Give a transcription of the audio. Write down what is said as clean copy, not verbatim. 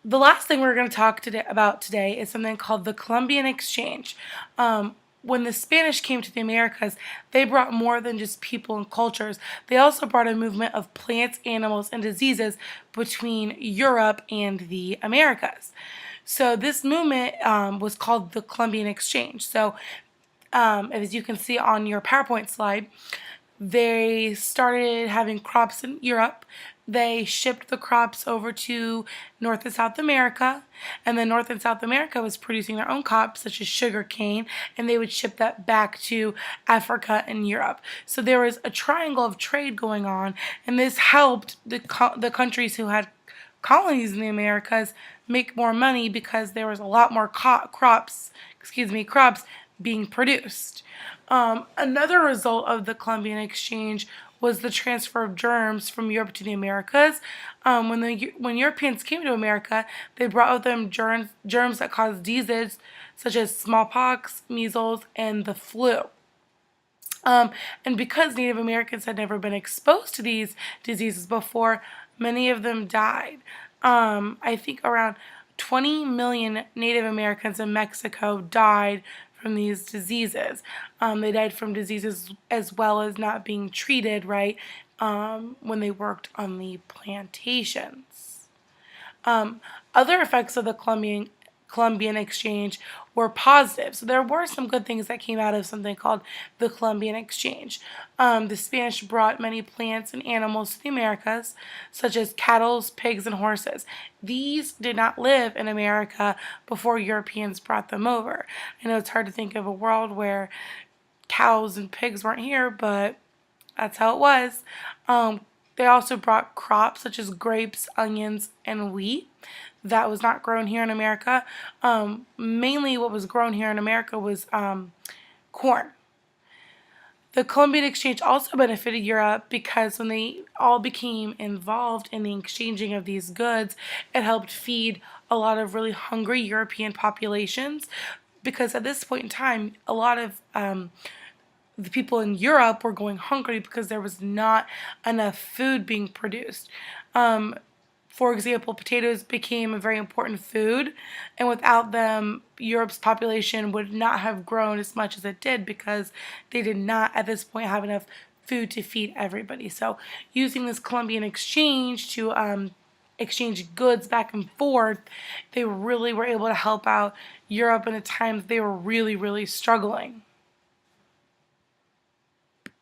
The last thing we're going to talk about today is something called the Columbian Exchange. When the Spanish came to the Americas, they brought more than just people and cultures. They also brought a movement of plants, animals, and diseases between Europe and the Americas. So this movement was called the Columbian Exchange. So as you can see on your PowerPoint slide, they started having crops in Europe. They shipped the crops over to North and South America, and then North and South America was producing their own crops, such as sugar cane, and they would ship that back to Africa and Europe. So there was a triangle of trade going on, and this helped the countries who had colonies in the Americas make more money because there was a lot more crops being produced. Another result of the Columbian Exchange was the transfer of germs from Europe to the Americas. When Europeans came to America, they brought with them germs that caused diseases such as smallpox, measles, and the flu. And because Native Americans had never been exposed to these diseases before, many of them died. I think around 20 million Native Americans in Mexico died from these diseases. They died from diseases as well as not being treated right when they worked on the plantations. Other effects of the Columbian Exchange were positive. So there were some good things that came out of something called the Columbian Exchange. The Spanish brought many plants and animals to the Americas, such as cattle, pigs, and horses. These did not live in America before Europeans brought them over. I know it's hard to think of a world where cows and pigs weren't here, but that's how it was. They also brought crops such as grapes, onions, and wheat that was not grown here in America. Mainly what was grown here in America was corn. The Columbian Exchange also benefited Europe because when they all became involved in the exchanging of these goods, it helped feed a lot of really hungry European populations, because at this point in time, a lot of the people in Europe were going hungry because there was not enough food being produced. For example, potatoes became a very important food, and without them, Europe's population would not have grown as much as it did because they did not, at this point, have enough food to feed everybody. So using this Columbian Exchange to exchange goods back and forth, they really were able to help out Europe in a time that they were really, really struggling.